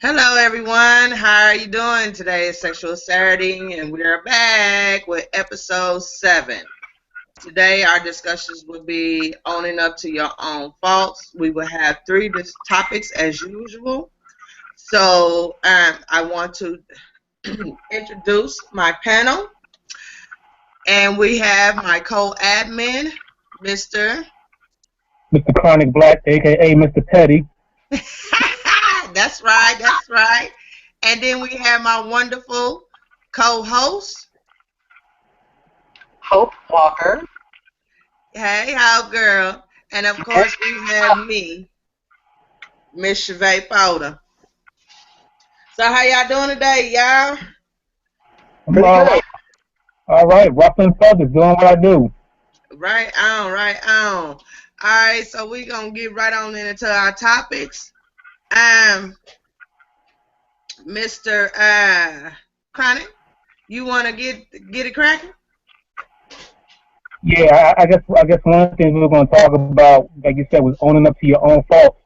Hello, everyone. How are you doing? Today is Sexual Saturday, and we are back with episode 7. Today, our discussions will be owning up to your own faults. We will have three topics as usual. So, I want to introduce my panel, and we have my co-admin, Mr. Mr. Chronic Black, aka Mr. Petty. That's right, that's right. And then we have my wonderful co-host. Hope Walker. Hey, how girl. And of course we have me, Miss Chevette Powder. So how y'all doing today, y'all? I'm all right, ruffling feathers, doing what I do. Right on, right on. Alright, so we're gonna get right on into our topics. Mr. Chronic, you wanna get it cracking? Yeah, I guess one of the things we were going to talk about, like you said, was owning up to your own faults.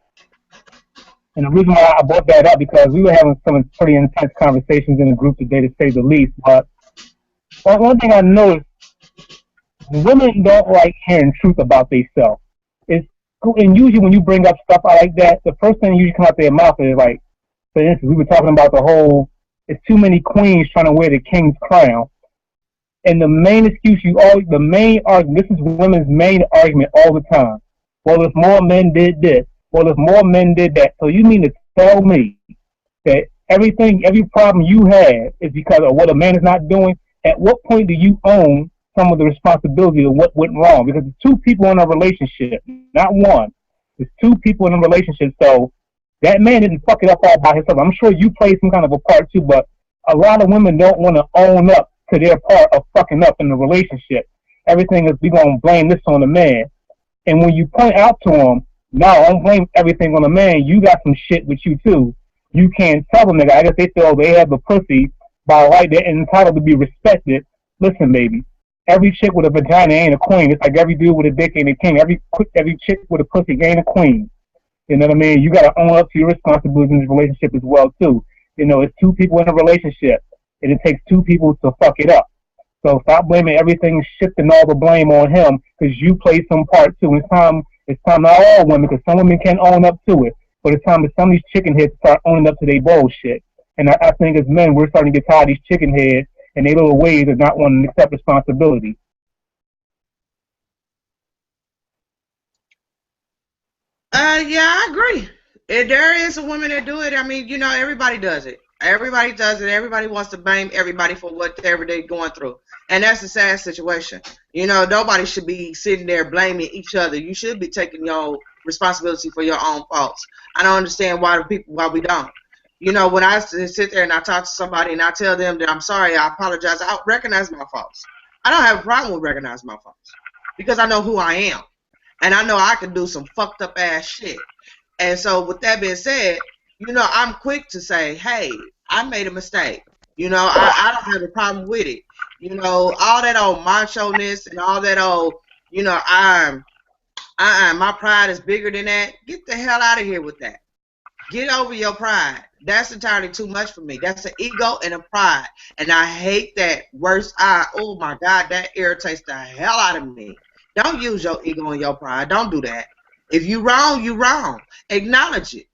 And the reason why I brought that up because we were having some pretty intense conversations in the group today, to say the least. But one thing I noticed, women don't like hearing truth about themselves. It's and usually when you bring up stuff like that, the first thing usually comes out their mouth is like, for instance, we were talking about the whole, it's too many queens trying to wear the king's crown. And the main excuse the main argument, this is women's main argument all the time. Well, if more men did this, well, if more men did that. So you mean to tell me that every problem you have is because of what a man is not doing? At what point do you own some of the responsibility of what went wrong? Because it's two people in a relationship, not one. It's two people in a relationship. So that man didn't fuck it up all by himself. I'm sure you played some kind of a part too, but a lot of women don't want to own up to their part of fucking up in the relationship. Everything is, we gonna blame this on the man. And when you point out to them, no, don't blame everything on the man. You got some shit with you too. You can't tell them that. I guess they feel they have the pussy by right. They're entitled to be respected. Listen, baby. Every chick with a vagina ain't a queen. It's like every dude with a dick ain't a king. Every chick with a pussy ain't a queen. You know what I mean? You gotta own up to your responsibilities in this relationship as well too. You know, it's two people in a relationship, and it takes two people to fuck it up. So stop blaming everything, shifting all the blame on him, because you play some part too. It's time not all women, because some women can own up to it, but it's time for some of these chicken heads to start owning up to their bullshit. And I think as men, we're starting to get tired of these chicken heads and their little ways of not wanting to accept responsibility. Yeah, I agree. If there is a woman that do it, I mean, everybody does it. Everybody does it. Everybody wants to blame everybody for whatever they're going through. And that's a sad situation. Nobody should be sitting there blaming each other. You should be taking your responsibility for your own faults. I don't understand why we don't. When I sit there and I talk to somebody and I tell them that I'm sorry, I apologize, I recognize my faults. I don't have a problem with recognizing my faults because I know who I am. And I know I can do some fucked up ass shit. And so with that being said, I'm quick to say, hey, I made a mistake. I don't have a problem with it. All that old macho-ness and all that old, my pride is bigger than that. Get the hell out of here with that. Get over your pride. That's entirely too much for me. That's an ego and a pride. And I hate that oh my God, that irritates the hell out of me. Don't use your ego and your pride. Don't do that. If you wrong, you wrong. Acknowledge it.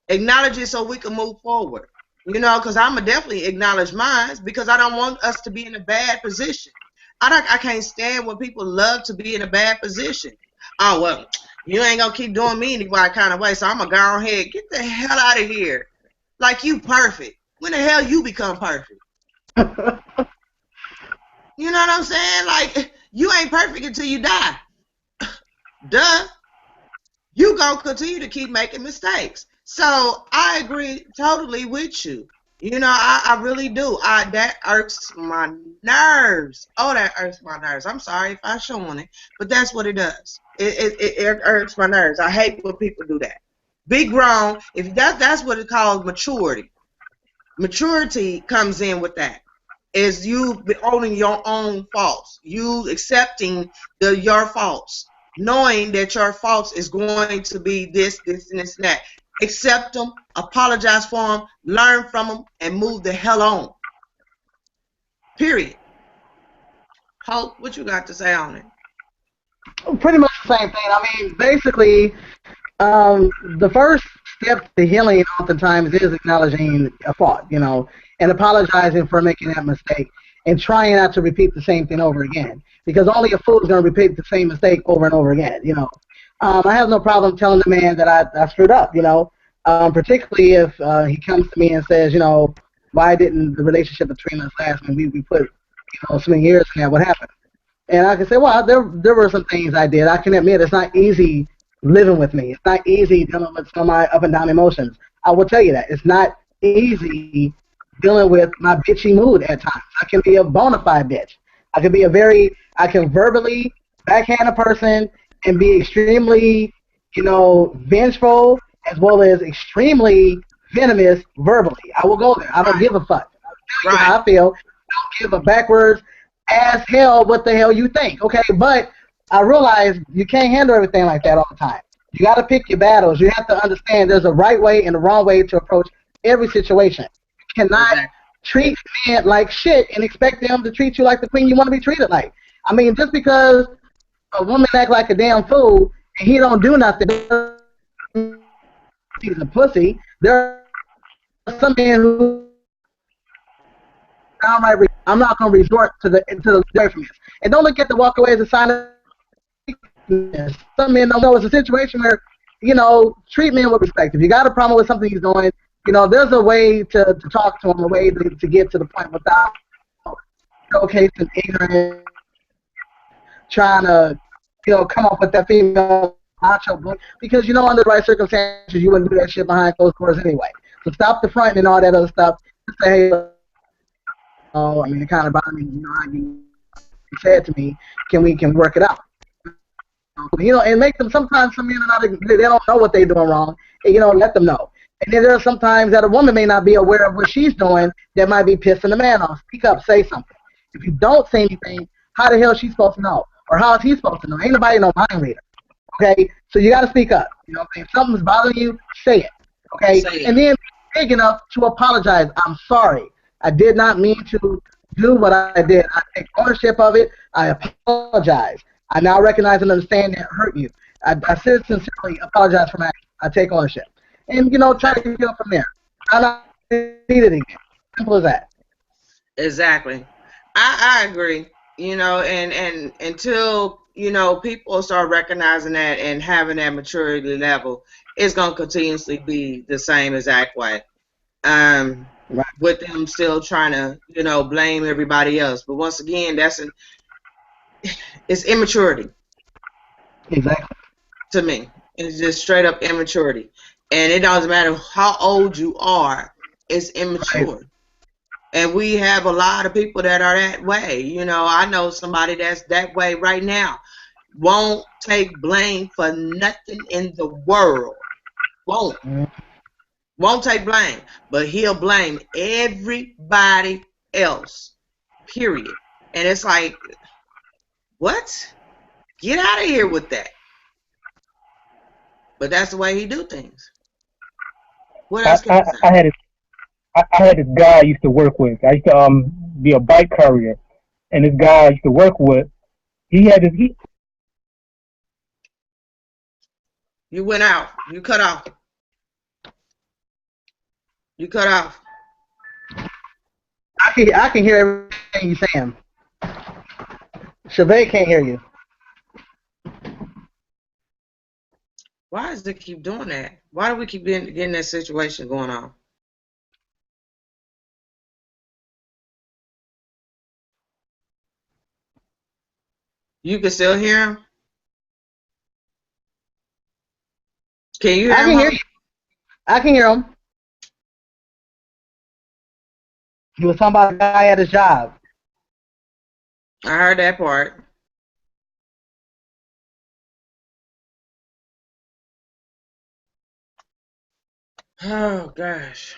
Acknowledge it so we can move forward. Because I'm going to definitely acknowledge mine because I don't want us to be in a bad position. I can't stand when people love to be in a bad position. Oh, well, you ain't going to keep doing me any kind of way, so I'm going to go ahead. Get the hell out of here. Like you perfect. When the hell you become perfect? You know what I'm saying? Like, you ain't perfect until you die. Duh. You gonna continue to keep making mistakes. So I agree totally with you. I really do. That irks my nerves. Oh, that irks my nerves. I'm sorry if I showing it, but that's what it does. It irks my nerves. I hate when people do that. Be grown. If that's what it calls maturity. Maturity comes in with that. Is you owning your own faults. You accepting your faults. Knowing that your faults is going to be this, and this, and that. accept them, apologize for them, learn from them, and move the hell on. Period. Hope, what you got to say on it? Pretty much the same thing. I mean, basically, the first step to healing oftentimes is acknowledging a fault, and apologizing for making that mistake and trying not to repeat the same thing over again. Because only a fool is going to repeat the same mistake over and over again. I have no problem telling the man that I screwed up. Particularly if he comes to me and says, why didn't the relationship between us last? And we put, so many years in that. What happened? And I can say, well, there were some things I did. I can admit it's not easy living with me. It's not easy dealing with some of my up and down emotions. I will tell you that. It's not easy dealing with my bitchy mood at times. I can be a bona fide bitch. I can verbally backhand a person and be extremely, vengeful as well as extremely venomous verbally. I will go there. I don't give a fuck. I'll tell you how I feel. I don't give a backwards as hell what the hell you think, okay? But I realize you can't handle everything like that all the time. You got to pick your battles. You have to understand there's a right way and a wrong way to approach every situation. You cannot treat men like shit and expect them to treat you like the queen you want to be treated like. I mean, just because a woman act like a damn fool and he don't do nothing, he's a pussy. There are some men who I'm not going to resort to the difference. And don't look at the walk away as a sign of weakness. Some men don't know it's a situation where, treat men with respect. If you got a problem with something he's doing, there's a way to talk to him, a way to get to the point without showcasing ignorance, trying to, come up with that female macho book. Because, under the right circumstances, you wouldn't do that shit behind closed doors anyway. So stop the front and all that other stuff. Just say, hey, I mean, it kind of bothered me, how you said to me, can we work it out? And make them, sometimes some men are not, they don't know what they're doing wrong, and, let them know. And then there are some times that a woman may not be aware of what she's doing that might be pissing the man off. Speak up, say something. If you don't say anything, how the hell is she supposed to know? Or how is he supposed to know? Ain't nobody no mind reader. Okay? So you got to speak up. If something's bothering you, say it. Okay? Say it. And then be big enough to apologize. I'm sorry. I did not mean to do what I did. I take ownership of it. I apologize. I now recognize and understand that it hurt you. I sincerely apologize for my actions. I take ownership. And, try to heal from there. I'm not need it again. Simple as that. Exactly. I agree. And until, people start recognizing that and having that maturity level, it's going to continuously be the same exact way. Right. With them still trying to, blame everybody else. But once again, it's immaturity. Exactly. To me, it's just straight up immaturity, and it doesn't matter how old you are. It's immature. Right. And we have a lot of people that are that way. I know somebody that's that way right now. Won't take blame for nothing in the world. Won't. Won't take blame, but he'll blame everybody else. Period. And it's like, what? Get out of here with that. But that's the way he do things. What else can you say? I had this guy I used to work with. I used to be a bike courier, and this guy I used to work with, he had this. You went out. You cut off. You cut off. I can hear everything you're saying. Chavez can't hear you. Why does it keep doing that? Why do we keep getting that situation going on? You can still hear him? Can you hear him? I can hear you. I can hear him. He was talking about a guy at his job. I heard that part. Oh, gosh.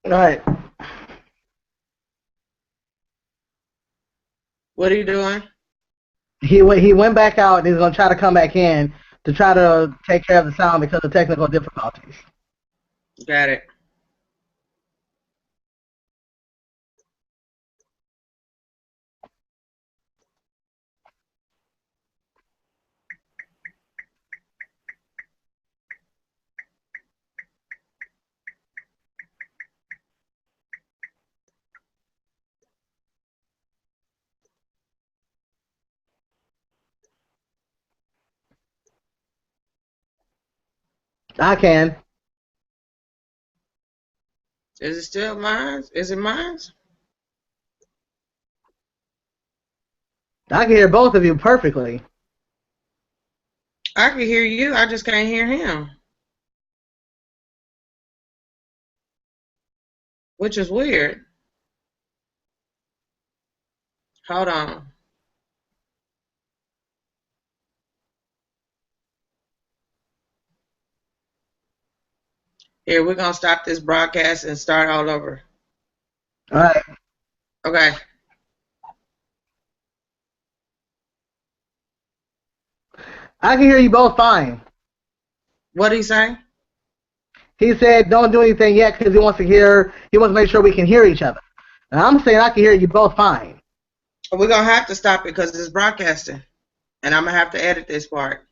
All right. What are you doing? He went back out and he's gonna try to come back in to try to take care of the sound because of technical difficulties. Got it. I can. Is it still mine? Is it mine? I can hear both of you perfectly. I can hear you. I just can't hear him. Which is weird. Hold on. Here, we're going to stop this broadcast and start all over. All right. Okay. I can hear you both fine. What did he say? He said don't do anything yet because he wants to make sure we can hear each other. And I'm saying I can hear you both fine. We're going to have to stop it because it's broadcasting. And I'm going to have to edit this part.